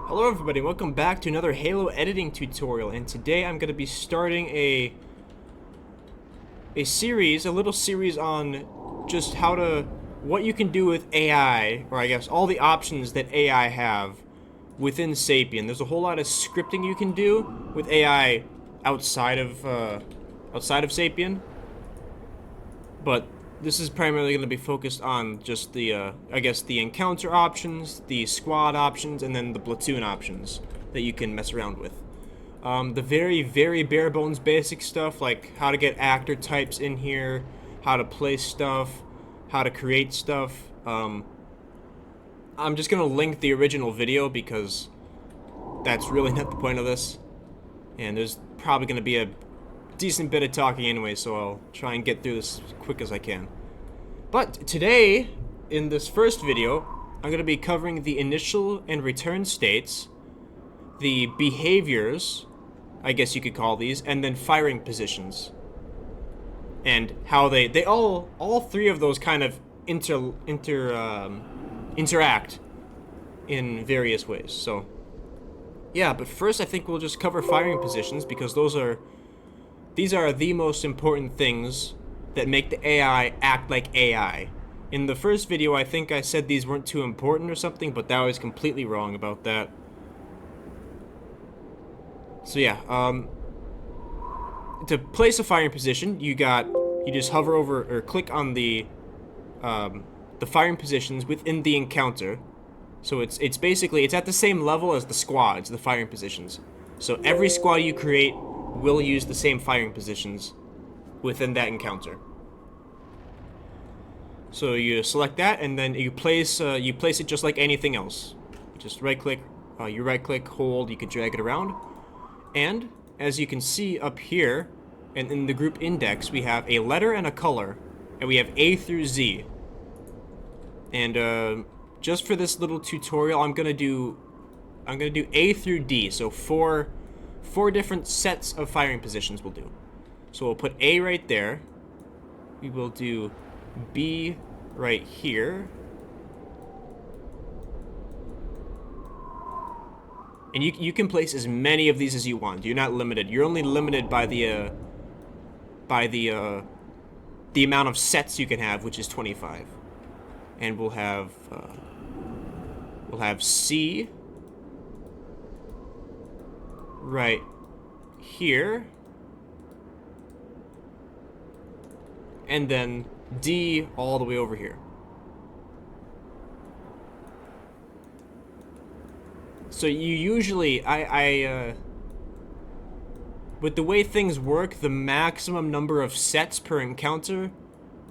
Hello everybody, welcome back to another Halo editing tutorial, and today I'm going to be starting a little series on just what you can do with AI, or I guess all the options that AI have within Sapien. There's a whole lot of scripting you can do with AI outside of Sapien, but this is primarily going to be focused on just the, I guess, the encounter options, the squad options, and then the platoon options that you can mess around with. The very, very bare bones basic stuff, like how to get actor types in here, how to place stuff, how to create stuff. I'm just going to link the original video because that's really not the point of this. And there's probably going to be a decent bit of talking anyway, so I'll try and get through this as quick as I can. But today, in this first video, I'm going to be covering the initial and return states, the behaviors, I guess you could call these, and then firing positions. And how they all three of those kind of interact in various ways. So, yeah, but first I think we'll just cover firing positions because these are the most important things that make the AI act like AI. In the first video, I think I said these weren't too important or something, but that was completely wrong about that. So yeah, to place a firing position, you just hover over or click on the firing positions within the encounter. So it's basically at the same level as the squads, the firing positions. So every squad you create will use the same firing positions within that encounter. So you select that, and then you place it just like anything else. You just right click, hold, you can drag it around, and as you can see up here, and in the group index, we have a letter and a color, and we have A through Z. And just for this little tutorial, I'm gonna do A through D. So four different sets of firing positions we'll do. So we'll put A right there. We will do B right here. And you can place as many of these as you want. You're not limited. You're only limited by the amount of sets you can have, which is 25. And we'll have C right here, and then D all the way over here. So you usually, with the way things work, the maximum number of sets per encounter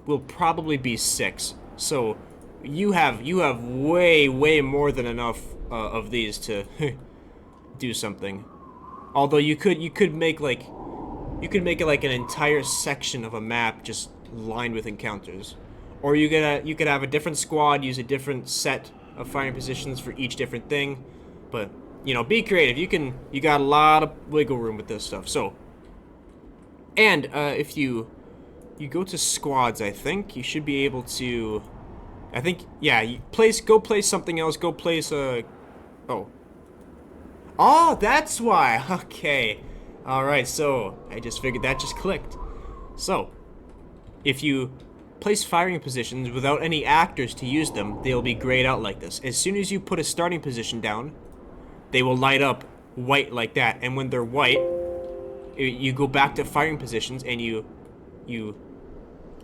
will probably be 6. So you have way more than enough of these to do something. Although you could make it like an entire section of a map just lined with encounters, or you could have a different squad use a different set of firing positions for each different thing. But you know, be creative. You got a lot of wiggle room with this stuff. So, and if you go to squads, I think you should be able to. I think, yeah, go place something else. Go place Oh, that's why. Okay. Alright, so I just figured that just clicked. So, if you place firing positions without any actors to use them, they'll be grayed out like this. As soon as you put a starting position down, they will light up white like that. And when they're white, you go back to firing positions, and you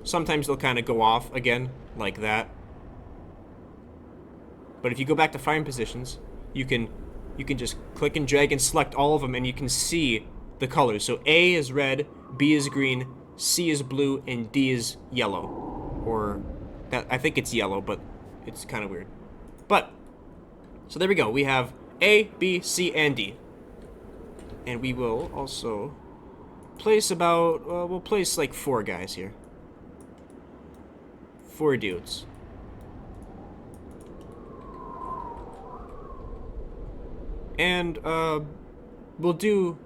sometimes they'll kind of go off again like that. But if you go back to firing positions, you can just click and drag and select all of them, and you can see the colors. So A is red, B is green, C is blue, and D is yellow. Or that, I think it's yellow, but it's kind of weird. But so there we go. We have A, B, C, and D. And we will also place we'll place like 4 guys here. 4 dudes. And we'll do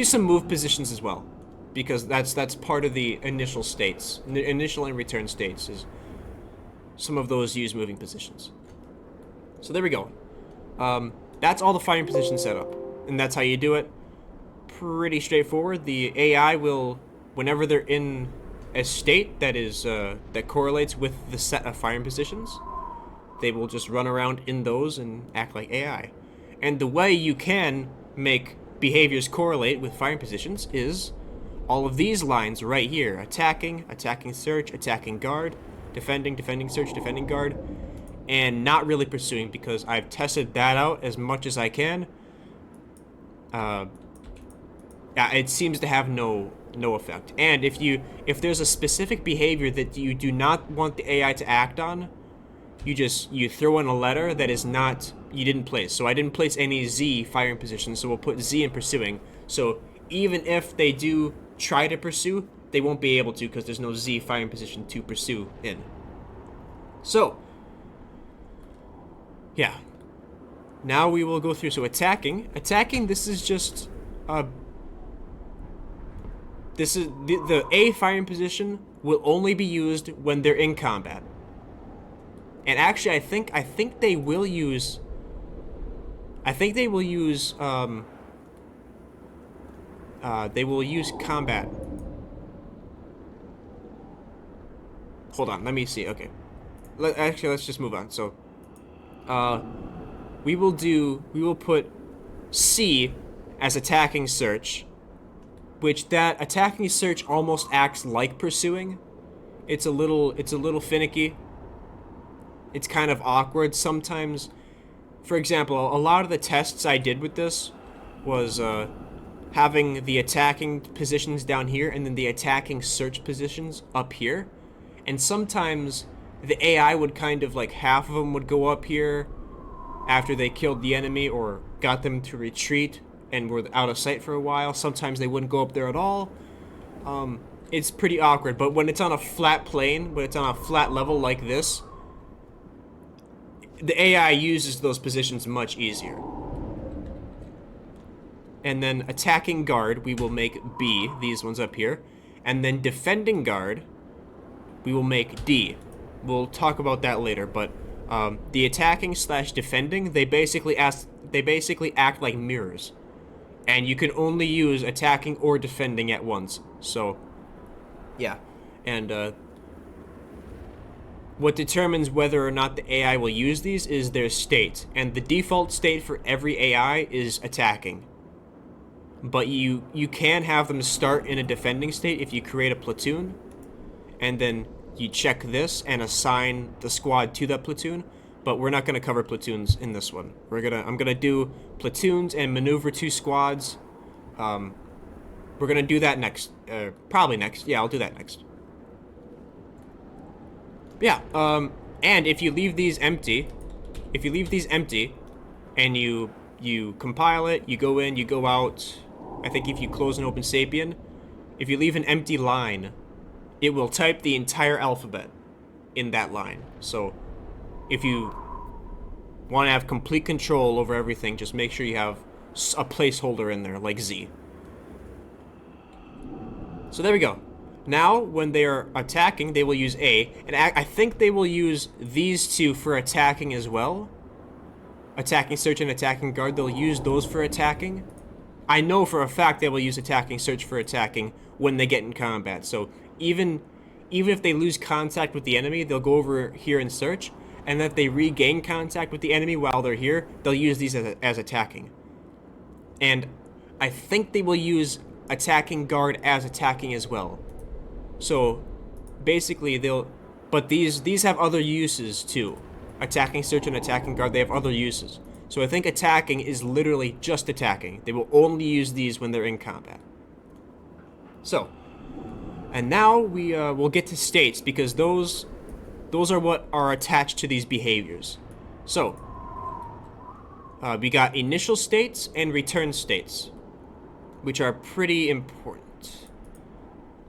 some move positions as well, because that's part of the initial states, initial and return states. Is some of those use moving positions. So there we go. That's all the firing position setup, and that's how you do it. Pretty straightforward. The AI will, whenever they're in a state that is that correlates with the set of firing positions, they will just run around in those and act like AI. And the way you can make behaviors correlate with firing positions is all of these lines right here: attacking, attacking search, attacking guard, defending, defending search, defending guard, and not really pursuing, because I've tested that out as much as I can. It seems to have no effect. And if there's a specific behavior that you do not want the AI to act on, you throw in a letter that is not, you didn't place. So I didn't place any Z firing positions, so we'll put Z in pursuing. So even if they do try to pursue, they won't be able to, because there's no Z firing position to pursue in. So yeah, now we will go through. So attacking, this is just this is the A firing position will only be used when they're in combat. And actually, I think they will use combat. Hold on, let me see. Okay, let's just move on. So we will put C as attacking search, which that attacking search almost acts like pursuing. It's a little finicky. It's kind of awkward sometimes. For example, a lot of the tests I did with this was having the attacking positions down here and then the attacking search positions up here. And sometimes the AI would kind of, like, half of them would go up here after they killed the enemy or got them to retreat and were out of sight for a while. Sometimes they wouldn't go up there at all. It's pretty awkward, but when it's on a flat plane, when it's on a flat level like this, the AI uses those positions much easier. And then attacking guard, we will make B, these ones up here. And then defending guard, we will make D. We'll talk about that later, but the attacking / defending, they basically act like mirrors. And you can only use attacking or defending at once. So, yeah. And what determines whether or not the AI will use these is their state. And the default state for every AI is attacking. But you can have them start in a defending state if you create a platoon. And then you check this and assign the squad to that platoon. But we're not going to cover platoons in this one. I'm gonna do platoons and maneuver 2 squads. We're gonna do that next. Probably next. Yeah, I'll do that next. Yeah. And if you leave these empty, and you compile it, you go in, you go out. I think if you close and open Sapien, if you leave an empty line, it will type the entire alphabet in that line. So if you want to have complete control over everything, just make sure you have a placeholder in there, like Z. So there we go. Now, when they are attacking, they will use A. And I think they will use these two for attacking as well. Attacking search and attacking guard, they'll use those for attacking. I know for a fact they will use attacking search for attacking when they get in combat. So even if they lose contact with the enemy, they'll go over here and search. And if they regain contact with the enemy while they're here, they'll use these as attacking. And I think they will use attacking guard as attacking as well. So basically but these have other uses too. Attacking search and attacking guard, they have other uses. So I think attacking is literally just attacking. They will only use these when they're in combat. So, and now we'll get to states, because those are what are attached to these behaviors. So, we got initial states and return states, which are pretty important.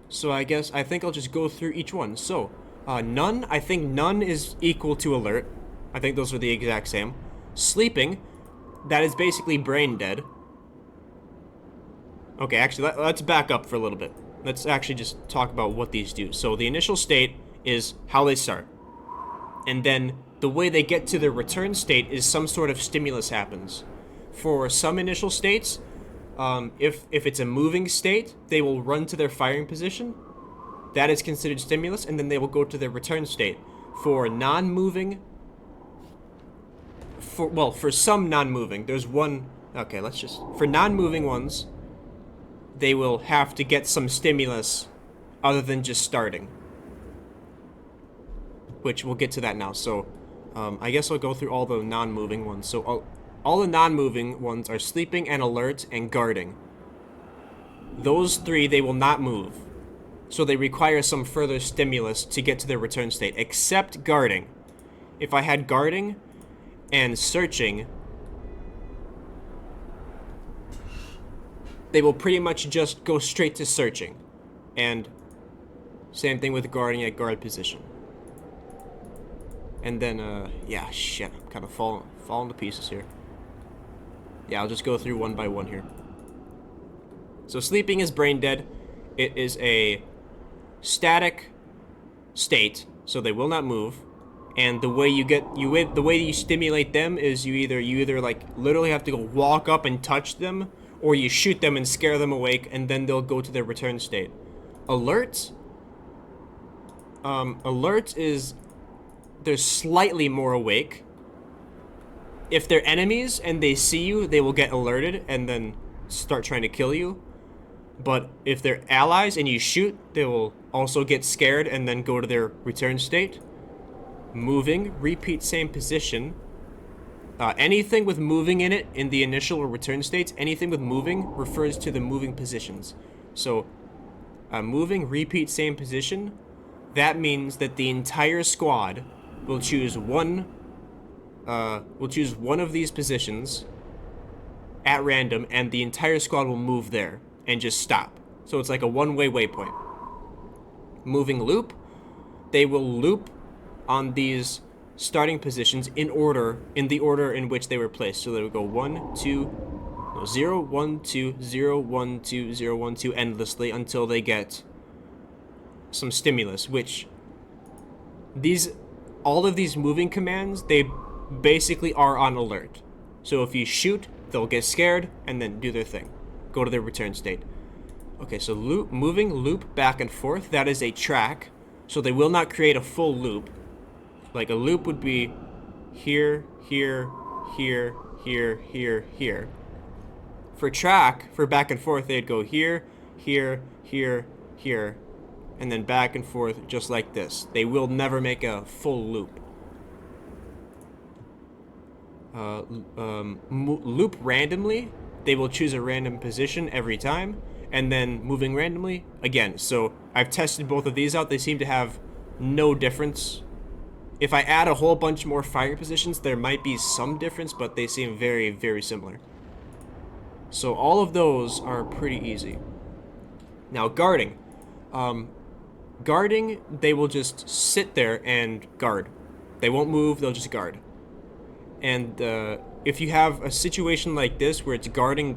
So I think I'll just go through each one. So, none, I think none is equal to alert. I think those are the exact same. Sleeping, that is basically brain dead. Okay, actually, let's back up for a little bit. Let's actually just talk about what these do. So the initial state is how they start. And then the way they get to their return state is some sort of stimulus happens. For some initial states, if it's a moving state, they will run to their firing position. That is considered stimulus, and then they will go to their return state. For non-moving, for some non-moving, there's one. Okay, for non-moving ones, they will have to get some stimulus other than just starting. Which we'll get to that now. So, I guess I'll go through all the non-moving ones. So, all the non-moving ones are sleeping and alert and guarding. Those three, they will not move. So they require some further stimulus to get to their return state, except guarding. If I had guarding and searching, they will pretty much just go straight to searching. And same thing with guarding at guard position. And then, yeah, shit, I'm kind of falling to pieces here. Yeah, I'll just go through one by one here. So sleeping is brain dead. It is a static state, so they will not move. And the way you stimulate them is you either like literally have to go walk up and touch them, or you shoot them and scare them awake, and then they'll go to their return state. Alert is they're slightly more awake. If they're enemies and they see you, they will get alerted and then start trying to kill you. But if they're allies and you shoot, they will also get scared and then go to their return state. Moving, repeat same position. Anything with moving in it in the initial or return states, anything with moving refers to the moving positions. So, moving, repeat same position, that means that the entire squad will choose one of these positions at random, and the entire squad will move there and just stop. So it's like a one-way waypoint. Moving loop, they will loop on these starting positions in the order in which they were placed. So they would go 0, 1, 2, 0, 1, 2, 0, 1, 2 endlessly until they get some stimulus, which all of these moving commands, they basically are on alert. So if you shoot, they'll get scared and then do their thing. Go to their return state. Okay, so moving loop back and forth, that is a track. So they will not create a full loop. Like a loop would be here, here, here, here, here, here. For track, for back and forth, they'd go here, here, here, here, and then back and forth just like this. They will never make a full loop. Loop randomly, they will choose a random position every time, and then moving randomly again. So I've tested both of these out. They seem to have no difference. If I add a whole bunch more fire positions, there might be some difference, but they seem very, very similar. So all of those are pretty easy. Now guarding. Guarding, they will just sit there and guard. They won't move, they'll just guard. And if you have a situation like this where it's guarding,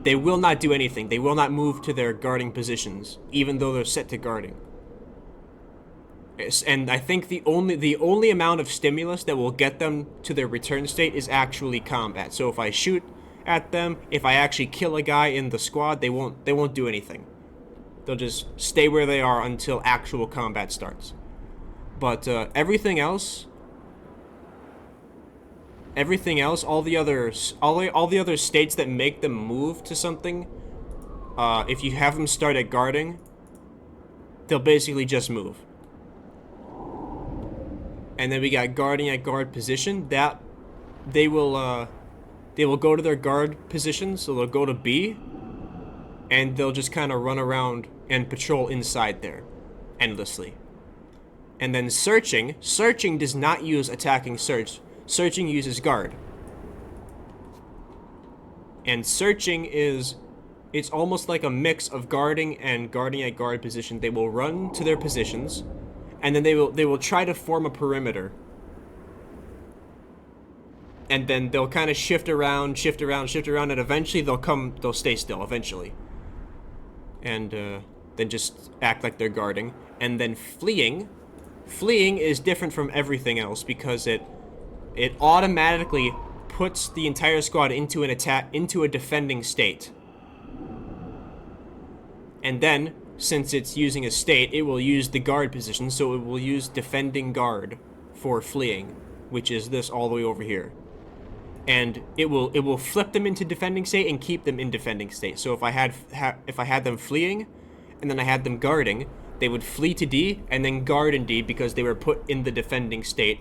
they will not do anything. They will not move to their guarding positions, even though they're set to guarding. And I think the only amount of stimulus that will get them to their return state is actually combat. So if I shoot at them, if I actually kill a guy in the squad, they won't do anything. They'll just stay where they are until actual combat starts. But everything else, all the other states that make them move to something, if you have them start at guarding, they'll basically just move. And then we got guarding at guard position. That they will go to their guard position, so they'll go to B, and they'll just kind of run around and patrol inside there, endlessly. And then searching does not use attacking search. Searching uses guard. And searching it's almost like a mix of guarding and guarding at guard position. They will run to their positions, and then they will try to form a perimeter. And then they'll kind of shift around, and eventually they'll stay still, eventually. And then just act like they're guarding. And then fleeing, Fleeing is different from everything else because it automatically puts the entire squad into a defending state. And then, since it's using a state, it will use the guard position, so it will use defending guard for fleeing, which is this all the way over here. And it will flip them into defending state and keep them in defending state. So if I had them fleeing, and then I had them guarding, they would flee to D and then guard in D because they were put in the defending state,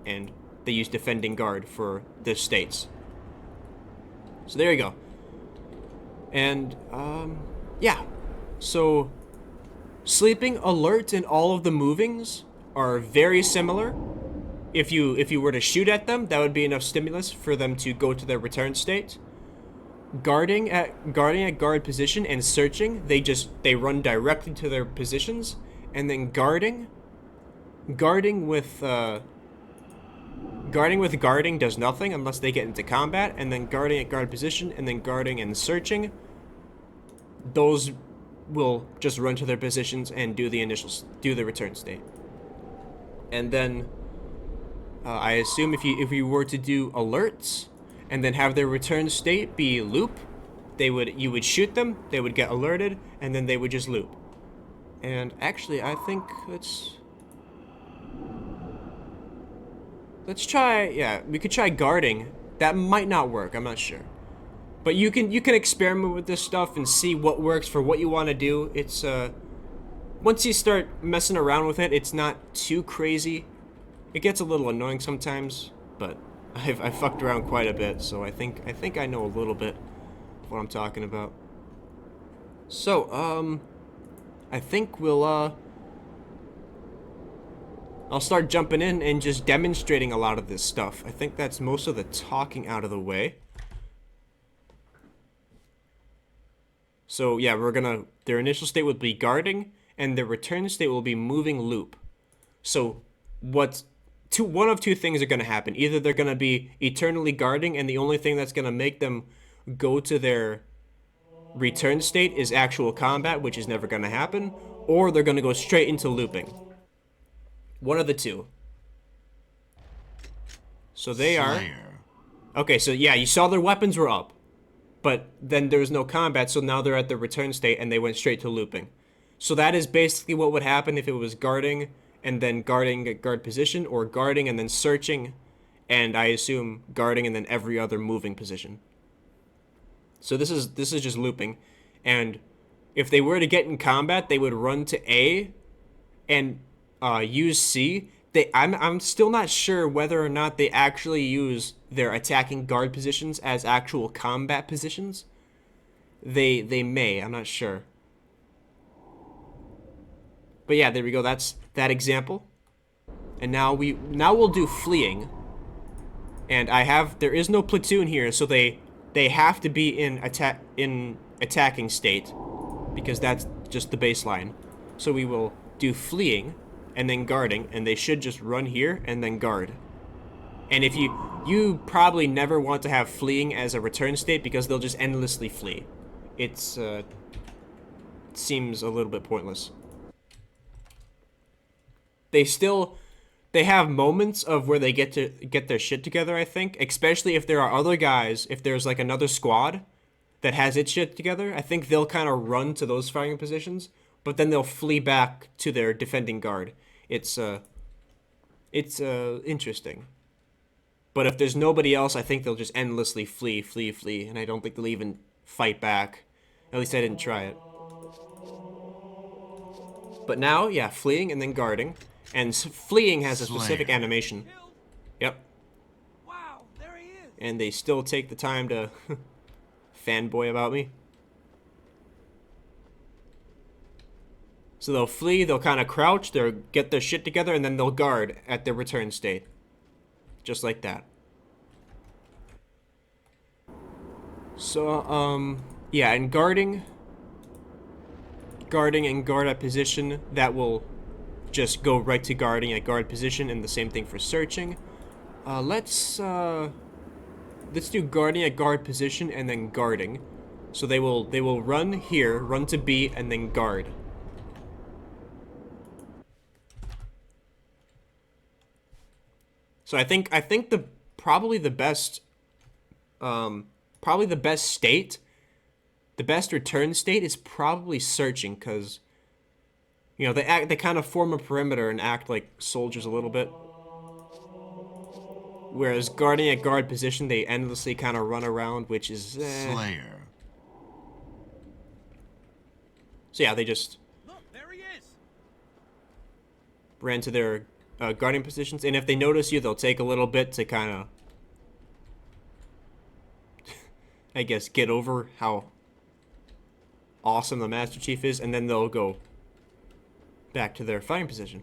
and they use defending guard for the states. So there you go. And yeah. So sleeping, alert, and all of the movings are very similar. If you were to shoot at them, that would be enough stimulus for them to go to their return state. Guarding at guard position and searching, they run directly to their positions, and then guarding with guarding does nothing unless they get into combat, and then guarding at guard position, and then guarding and searching, those will just run to their positions and do the return state. And then I assume if you were to do alerts and then have their return state be loop, you would shoot them, they would get alerted, and then they would just loop. And actually, I think let's try, yeah, we could try guarding. That might not work, I'm not sure. But you can experiment with this stuff and see what works for what you want to do. It's once you start messing around with it, it's not too crazy. It gets a little annoying sometimes, but I've fucked around quite a bit, so I think I know a little bit of what I'm talking about. So, I think I'll start jumping in and just demonstrating a lot of this stuff. I think that's most of the talking out of the way. So yeah, their initial state would be guarding, and their return state will be moving loop. So one of two things are going to happen. Either they're going to be eternally guarding, and the only thing that's going to make them go to their return state is actual combat, which is never going to happen, or they're going to go straight into looping. One of the two. So they are... Okay, so yeah, you saw their weapons were up. But then there was no combat, so now they're at the return state, and they went straight to looping. So that is basically what would happen if it was guarding, and then guarding at guard position, or guarding and then searching, and I assume guarding and then every other moving position. So this is just looping, and if they were to get in combat, they would run to A and use C. I'm still not sure whether or not they actually use their attacking guard positions as actual combat positions. They may, I'm not sure. But yeah, there we go. That's that example. And now we'll do fleeing. And there is no platoon here, so they have to be in attacking state because that's just the baseline. So we will do fleeing and then guarding, and they should just run here and then guard. And if you probably never want to have fleeing as a return state because they'll just endlessly flee. It seems a little bit pointless. They have moments of where they get to get their shit together, I think, especially if there are other guys, if there's like another squad that has its shit together, I think they'll kind of run to those firing positions, but then they'll flee back to their defending guard. It's interesting. But if there's nobody else, I think they'll just endlessly flee, and I don't think they'll even fight back. At least I didn't try it. But now, yeah, fleeing and then guarding. And fleeing has a specific animation. Yep. Wow, there he is. And they still take the time to fanboy about me. So they'll flee, they'll kind of crouch, they'll get their shit together, and then they'll guard at their return state. Just like that. So, yeah, and guarding and guard at position, that will just go right to guarding at guard position, and the same thing for searching. Let's do guarding at guard position and then guarding. So they will run here, run to B, and then guard. So I think the probably the best probably the best state, the best return state is probably searching, because you know they kind of form a perimeter and act like soldiers a little bit. Whereas guarding at guard position, they endlessly kind of run around, which is Slayer. So yeah, they just Look, there he is. ran to their guarding positions, and if they notice you, they'll take a little bit to kind of, I guess, get over how awesome the Master Chief is, and then they'll go back to their fighting position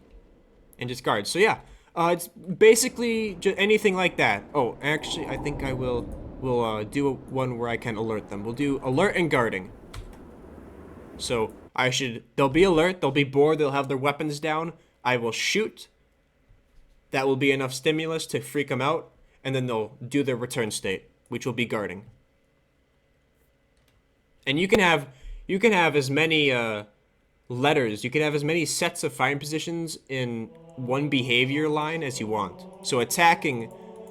and just guard. So yeah, it's basically just anything like that. Oh, actually, I think I will do one where I can alert them. We'll do alert and guarding. So they'll be alert, they'll be bored, they'll have their weapons down. I will shoot. That will be enough stimulus to freak them out, and then they'll do their return state, which will be guarding. And you can have as many letters, you can have as many sets of firing positions in one behavior line as you want. So attacking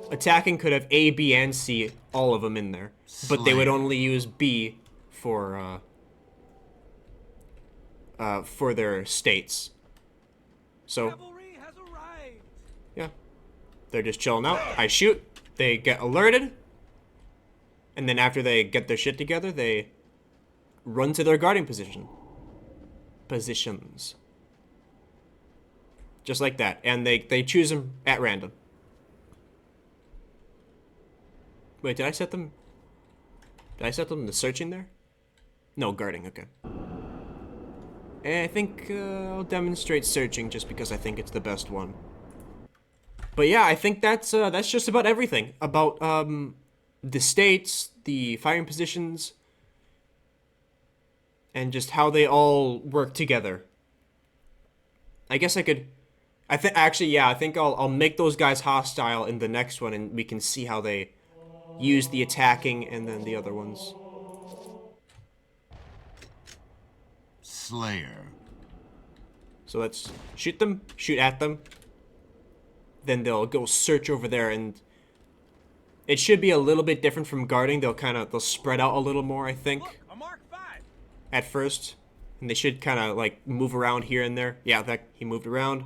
could have A, B, and C, all of them in there, but they would only use B for their states. So Cavalry has arrived. yeah, they're just chilling out. I shoot, they get alerted, and then after they get their shit together, they run to their guarding positions. Just like that. And they choose them at random. Wait, did I set them to searching there? No, guarding, okay. And I think I'll demonstrate searching just because I think it's the best one. But yeah, I think that's just about everything. About the states, the firing positions, and just how they all work together. I guess I think I'll make those guys hostile in the next one, and we can see how they use the attacking and then the other ones. Slayer. So let's shoot them, shoot at them. Then they'll go search over there, and it should be a little bit different from guarding. They'll spread out a little more, I think. Look, a Mark V. At first, and they should kind of like move around here and there. Yeah, he moved around.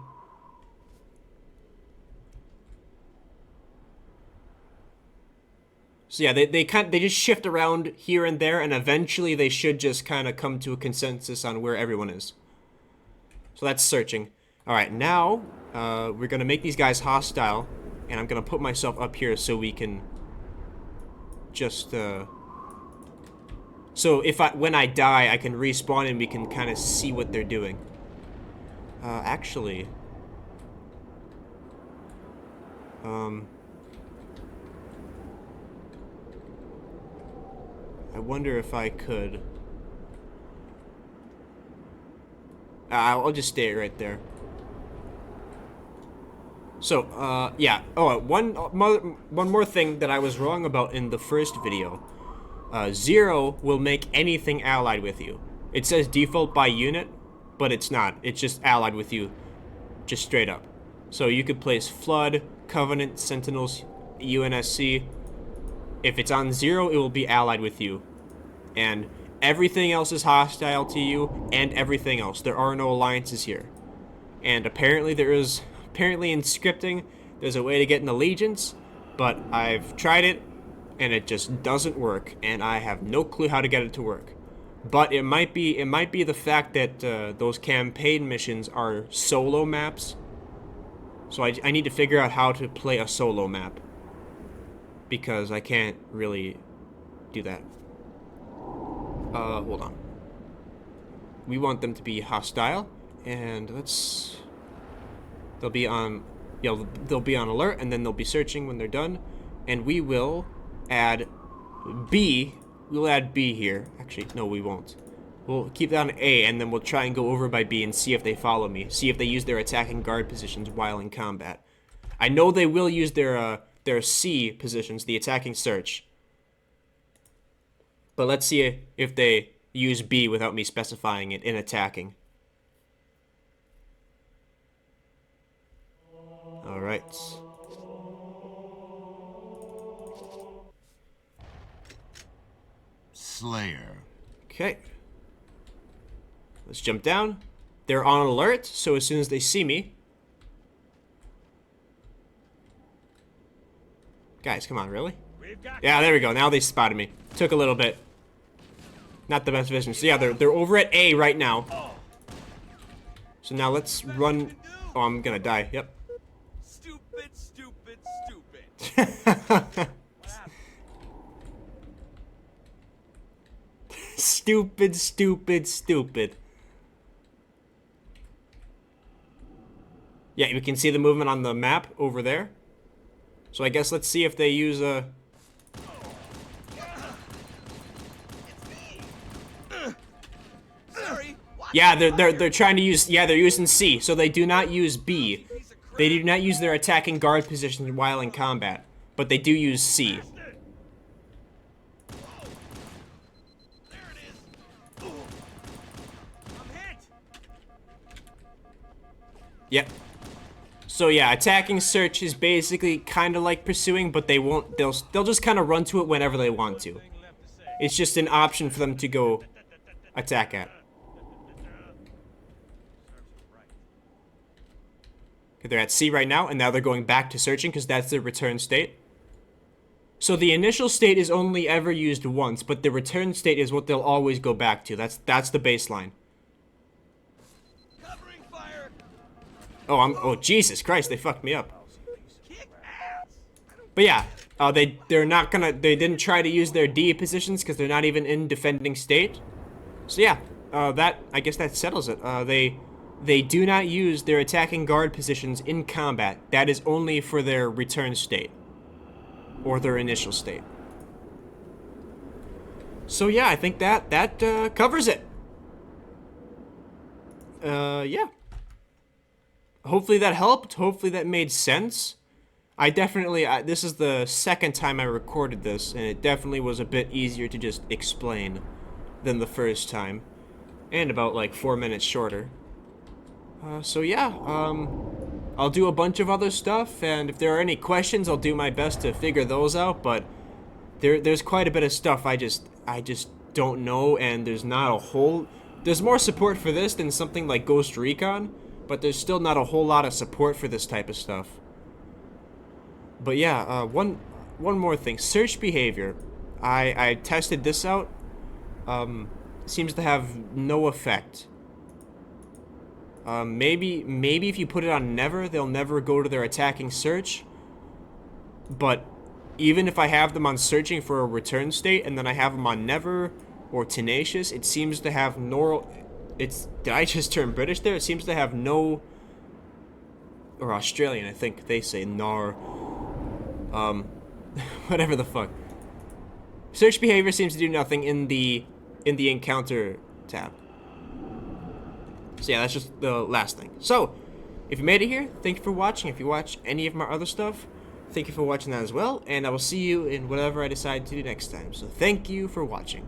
So yeah, they just shift around here and there, and eventually they should just kind of come to a consensus on where everyone is. So that's searching. All right, now we're gonna make these guys hostile, and I'm gonna put myself up here so we can just so when I die, I can respawn and we can kind of see what they're doing. Actually, I wonder if I could. I'll just stay right there. So, yeah. Oh, one more thing that I was wrong about in the first video. 0 will make anything allied with you. It says default by unit, but it's not. It's just allied with you, just straight up. So you could place Flood, Covenant, Sentinels, UNSC. If it's on 0, it will be allied with you. And everything else is hostile to you, and everything else. There are no alliances here. And apparently in scripting, there's a way to get an allegiance, but I've tried it, and it just doesn't work, and I have no clue how to get it to work. But it might be the fact that those campaign missions are solo maps. So I need to figure out how to play a solo map, because I can't really do that. Hold on. We want them to be hostile, and they'll be on alert, and then they'll be searching when they're done, and we will add B. We'll add B here. Actually, no, we won't. We'll keep that on A, and then we'll try and go over by B and see if they follow me. See if they use their attacking guard positions while in combat. I know they will use their C positions, the attacking search. But let's see if they use B without me specifying it in attacking. Alright. Slayer. Okay. Let's jump down. They're on alert, so as soon as they see me... Guys, come on, really? We've got Yeah, there we go. Now they spotted me. Took a little bit. Not the best vision. So yeah, they're over at A right now. So now let's run... Oh, I'm gonna die. Yep. stupid, stupid, stupid. Stupid, stupid, stupid. Yeah, you can see the movement on the map over there. So I guess let's see if they use a... Sorry. What? Yeah, they're trying to use... Yeah, they're using C. So they do not use B. They do not use their attacking guard position while in combat. But they do use C. There it is. I'm hit. Yep. So yeah, attacking search is basically kind of like pursuing, but they won't. They'll just kind of run to it whenever they want to. Thing left to say. It's just an option for them to go attack at. Okay, they're at C right now, and now they're going back to searching because that's their return state. So the initial state is only ever used once, but the return state is what they'll always go back to. That's the baseline. Covering fire. Oh, Jesus Christ, they fucked me up. Kick ass. But yeah, they didn't try to use their D positions because they're not even in defending state. So yeah, I guess that settles it. They do not use their attacking guard positions in combat. That is only for their return state. Or their initial state. So yeah, I think that covers it. Yeah. Hopefully that helped. Hopefully that made sense. I definitely, this is the second time I recorded this, and it definitely was a bit easier to just explain than the first time. And about like 4 minutes shorter. So yeah, I'll do a bunch of other stuff, and if there are any questions, I'll do my best to figure those out, but there's quite a bit of stuff I just don't know, and there's not a whole... There's more support for this than something like Ghost Recon, but there's still not a whole lot of support for this type of stuff. But yeah, one more thing. Search behavior. I tested this out. Seems to have no effect. Maybe if you put it on never, they'll never go to their attacking search. But even if I have them on searching for a return state, and then I have them on never or tenacious, it seems to have no... Did I just turn British there? It seems to have no... Or Australian, I think they say nar. Whatever the fuck. Search behavior seems to do nothing in the encounter tab. So yeah, that's just the last thing. So, if you made it here, thank you for watching. If you watch any of my other stuff, thank you for watching that as well. And I will see you in whatever I decide to do next time. So thank you for watching.